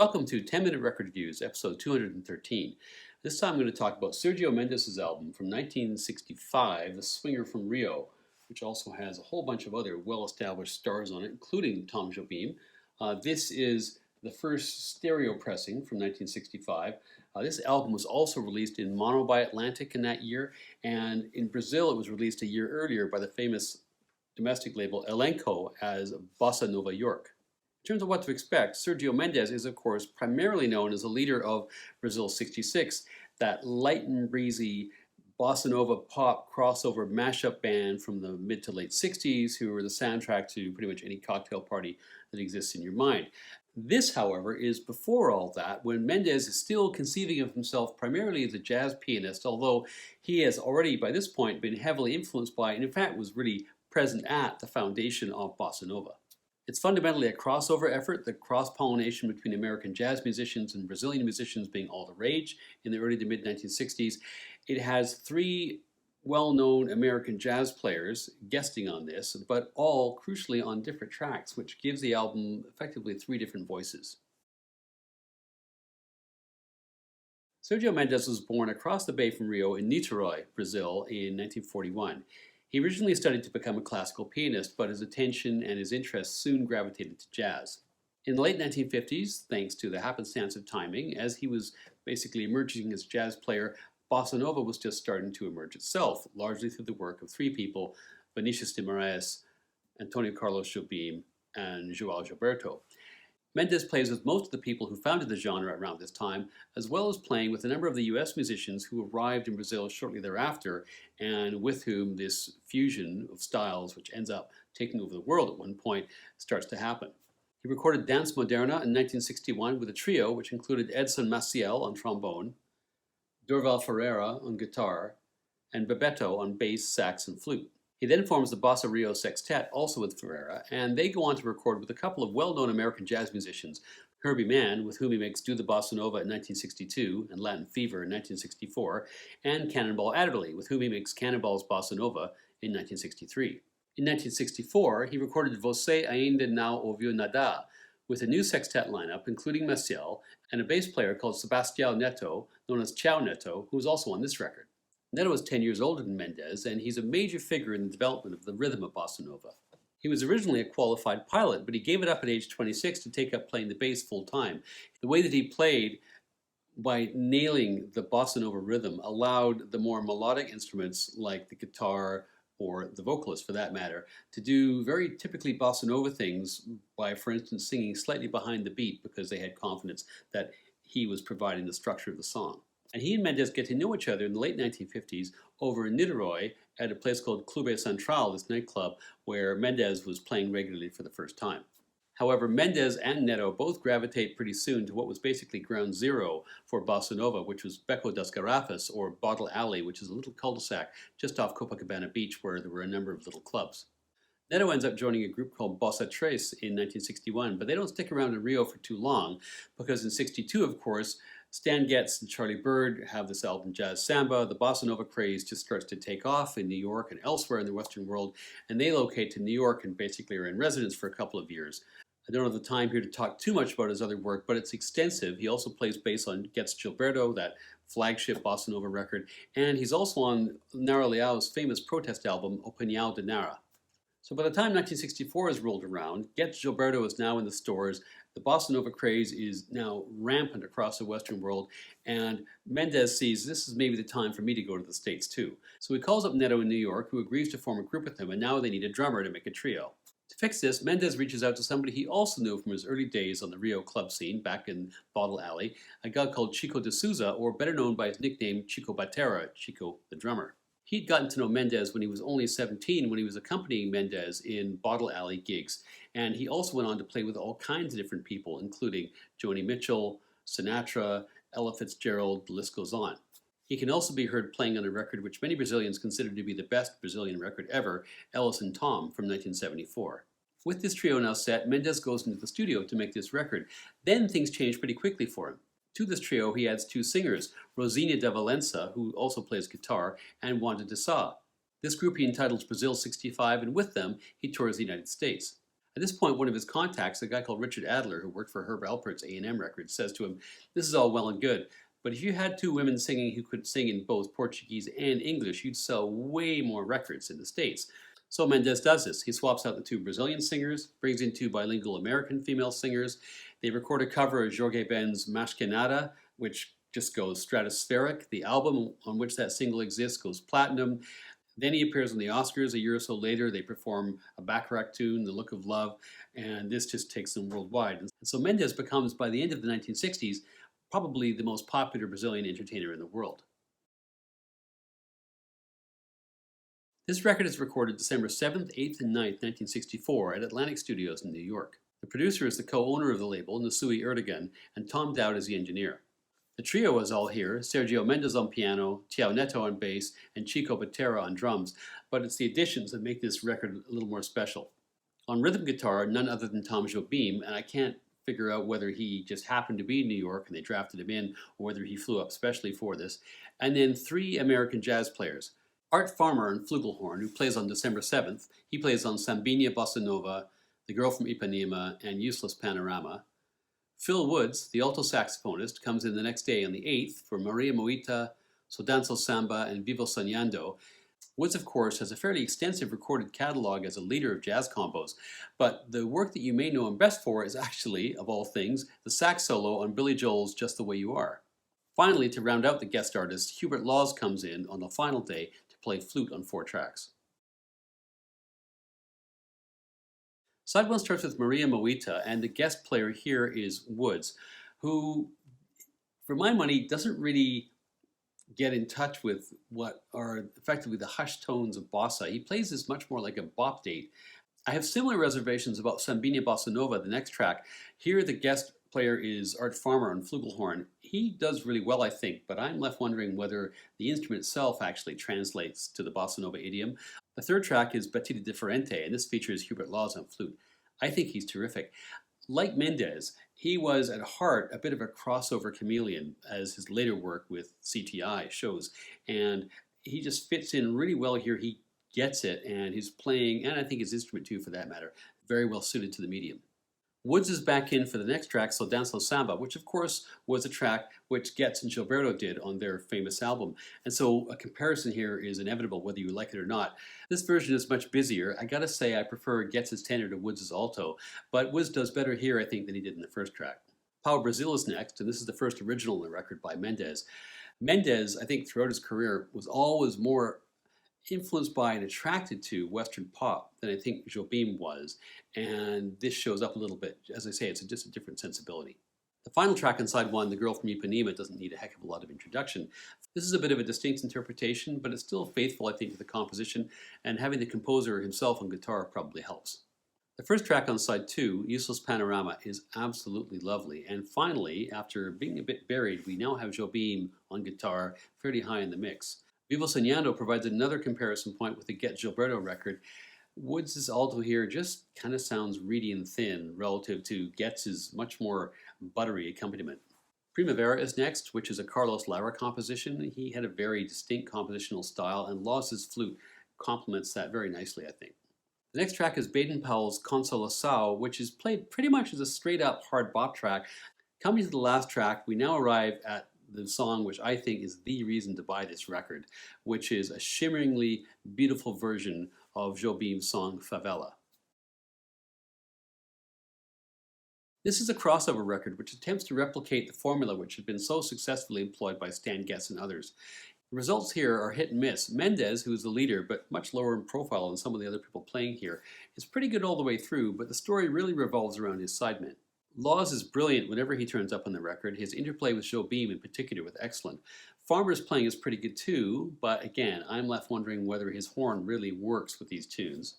Welcome to 10-Minute Record Reviews, episode 213. This time I'm going to talk about Sergio Mendes' album from 1965, The Swinger from Rio, which also has a whole bunch of other well-established stars on it, including Tom Jobim. This is the first stereo pressing from 1965. This album was also released in mono by Atlantic in that year, and in Brazil it was released a year earlier by the famous domestic label Elenco as Bossa Nova York. In terms of what to expect, Sergio Mendes is, of course, primarily known as a leader of Brazil's 66, that light and breezy bossa nova pop crossover mashup band from the mid to late 60s who were the soundtrack to pretty much any cocktail party that exists in your mind. This, however, is before all that, when Mendes is still conceiving of himself primarily as a jazz pianist, although he has already by this point been heavily influenced by, and in fact was really present at, the foundation of bossa nova. It's fundamentally a crossover effort, the cross-pollination between American jazz musicians and Brazilian musicians being all the rage in the early to mid-1960s. It has three well-known American jazz players guesting on this, but all crucially on different tracks, which gives the album effectively three different voices. Sergio Mendes was born across the bay from Rio in Niterói, Brazil in 1941. He originally studied to become a classical pianist, but his attention and his interests soon gravitated to jazz. In the late 1950s, thanks to the happenstance of timing, as he was basically emerging as a jazz player, bossa nova was just starting to emerge itself, largely through the work of three people, Vinícius de Moraes, Antonio Carlos Jobim, and João Gilberto. Mendes plays with most of the people who founded the genre around this time, as well as playing with a number of the US musicians who arrived in Brazil shortly thereafter, and with whom this fusion of styles, which ends up taking over the world at one point, starts to happen. He recorded Dança Moderna in 1961 with a trio which included Edson Maciel on trombone, Dorval Ferreira on guitar, and Bebeto on bass, sax, and flute. He then forms the Bossa Rio Sextet, also with Ferreira, and they go on to record with a couple of well-known American jazz musicians, Herbie Mann, with whom he makes Do the Bossa Nova in 1962 and Latin Fever in 1964, and Cannonball Adderley, with whom he makes Cannonball's Bossa Nova in 1963. In 1964, he recorded Você Ainda Não Ouviu Nada, with a new sextet lineup, including Maciel, and a bass player called Sebastião Neto, known as Tchau Neto, who was also on this record. Neto is 10 years older than Mendes, and he's a major figure in the development of the rhythm of bossa nova. He was originally a qualified pilot, but he gave it up at age 26 to take up playing the bass full time. The way that he played, by nailing the bossa nova rhythm, allowed the more melodic instruments like the guitar or the vocalist for that matter, to do very typically bossa nova things by, for instance, singing slightly behind the beat because they had confidence that he was providing the structure of the song. And he and Mendes get to know each other in the late 1950s over in Niterói at a place called Clube Central, this nightclub where Mendes was playing regularly for the first time. However, Mendes and Neto both gravitate pretty soon to what was basically ground zero for bossa nova, which was Beco das Garrafas, or Bottle Alley, which is a little cul-de-sac just off Copacabana Beach where there were a number of little clubs. Neto ends up joining a group called Bossa Tres in 1961, but they don't stick around in Rio for too long, because in 62, of course, Stan Getz and Charlie Bird have this album Jazz Samba. The bossa nova craze just starts to take off in New York and elsewhere in the Western world, and they locate to New York and basically are in residence for a couple of years. I don't have the time here to talk too much about his other work, but it's extensive. He also plays bass on Getz Gilberto, that flagship bossa nova record, and he's also on Nara Leal's famous protest album Opinião de Nara. So by the time 1964 has rolled around, Getz Gilberto is now in the stores, the bossa nova craze is now rampant across the Western world, and Mendes sees this is maybe the time for me to go to the States too. So he calls up Neto in New York, who agrees to form a group with him, and now they need a drummer to make a trio. To fix this, Mendes reaches out to somebody he also knew from his early days on the Rio club scene back in Bottle Alley, a guy called Chico de Souza, or better known by his nickname Chico Batera, Chico the drummer. He'd gotten to know Mendes when he was only 17, when he was accompanying Mendes in Bottle Alley gigs, and he also went on to play with all kinds of different people, including Joni Mitchell, Sinatra, Ella Fitzgerald, the list goes on. He can also be heard playing on a record which many Brazilians consider to be the best Brazilian record ever, Ellis and Tom from 1974. With this trio now set, Mendes goes into the studio to make this record. Then things change pretty quickly for him. To this trio, he adds two singers, Rosinha da Valença, who also plays guitar, and Wanda de Sá. This group he entitles Brazil 65, and with them, he tours the United States. At this point, one of his contacts, a guy called Richard Adler, who worked for Herb Alpert's A&M Records, says to him, "This is all well and good, but if you had two women singing who could sing in both Portuguese and English, you'd sell way more records in the States." So Mendes does this. He swaps out the two Brazilian singers, brings in two bilingual American female singers. They record a cover of Jorge Ben's "Mais Que Nada," which just goes stratospheric. The album on which that single exists goes platinum. Then he appears on the Oscars a year or so later. They perform a Bacharach tune, "The Look of Love," and this just takes them worldwide. And so Mendes becomes, by the end of the 1960s, probably the most popular Brazilian entertainer in the world. This record is recorded December 7th, 8th, and 9th, 1964 at Atlantic Studios in New York. The producer is the co-owner of the label, Nasui Erdogan, and Tom Dowd is the engineer. The trio is all here: Sergio Mendes on piano, Tiao Neto on bass, and Chico Botera on drums, but it's the additions that make this record a little more special. On rhythm guitar, none other than Tom Jobim, and I can't figure out whether he just happened to be in New York and they drafted him in, or whether he flew up specially for this. And then three American jazz players. Art Farmer on flugelhorn, who plays on December 7th. He plays on Sambinha Bossa Nova, The Girl from Ipanema, and Useless Panorama. Phil Woods, the alto saxophonist, comes in the next day on the 8th for Maria Moita, So Dancelo Samba, and Vivo Soñando. Woods, of course, has a fairly extensive recorded catalog as a leader of jazz combos, but the work that you may know him best for is actually, of all things, the sax solo on Billy Joel's Just the Way You Are. Finally, to round out the guest artists, Hubert Laws comes in on the final day to play flute on 4 tracks. Side 1 starts with Maria Moita, and the guest player here is Woods, who, for my money, doesn't really get in touch with what are effectively the hushed tones of bossa. He plays this much more like a bop date. I have similar reservations about Sambinha Bossa Nova, the next track. Here the guest player is Art Farmer on flugelhorn. He does really well, I think, but I'm left wondering whether the instrument itself actually translates to the bossa nova idiom. The third track is Batida Differente, and this features Hubert Laws on flute. I think he's terrific. Like Mendes, he was at heart a bit of a crossover chameleon, as his later work with CTI shows, and he just fits in really well here. He gets it, and his playing, and I think his instrument too for that matter, very well suited to the medium. Woods is back in for the next track, So Dancelo Samba, which of course was a track which Getz and Gilberto did on their famous album. And so a comparison here is inevitable whether you like it or not. This version is much busier. I gotta say I prefer Getz's tenor to Woods' alto, but Woods does better here, I think, than he did in the first track. Pau Brazil is next, and this is the first original on the record by Mendes. Mendes, I think throughout his career, was always more influenced by and attracted to Western pop than I think Jobim was, and this shows up a little bit. As I say, it's just a different sensibility. The final track on side 1, The Girl from Ipanema, doesn't need a heck of a lot of introduction. This is a bit of a distinct interpretation, but it's still faithful, I think, to the composition, and having the composer himself on guitar probably helps. The first track on side 2, Useless Panorama, is absolutely lovely, and finally, after being a bit buried, we now have Jobim on guitar, fairly high in the mix. Vivo Soñando provides another comparison point with the Get Gilberto record. Woods' alto here just kind of sounds reedy and thin relative to Getz's much more buttery accompaniment. Primavera is next, which is a Carlos Lara composition. He had a very distinct compositional style, and Laws' flute complements that very nicely, I think. The next track is Baden Powell's Consolação, which is played pretty much as a straight-up hard bop track. Coming to the last track, we now arrive at the song which I think is the reason to buy this record, which is a shimmeringly beautiful version of Jobim's song Favela. This is a crossover record which attempts to replicate the formula which had been so successfully employed by Stan Getz and others. The results here are hit and miss. Mendes, who is the leader but much lower in profile than some of the other people playing here, is pretty good all the way through, but the story really revolves around his sidemen. Laws is brilliant whenever he turns up on the record. His interplay with Jobim in particular was excellent. Farmer's playing is pretty good too, but again, I'm left wondering whether his horn really works with these tunes.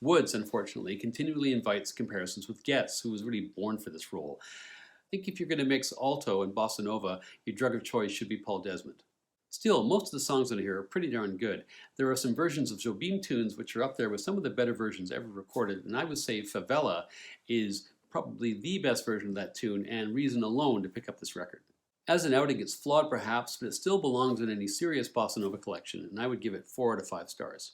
Woods, unfortunately, continually invites comparisons with Getz, who was really born for this role. I think if you're going to mix alto and bossa nova, your drug of choice should be Paul Desmond. Still, most of the songs on here are pretty darn good. There are some versions of Jobim tunes which are up there with some of the better versions ever recorded, and I would say Favela is probably the best version of that tune and reason alone to pick up this record. As an outing, it's flawed perhaps, but it still belongs in any serious bossa nova collection, and I would give it 4 out of 5 stars.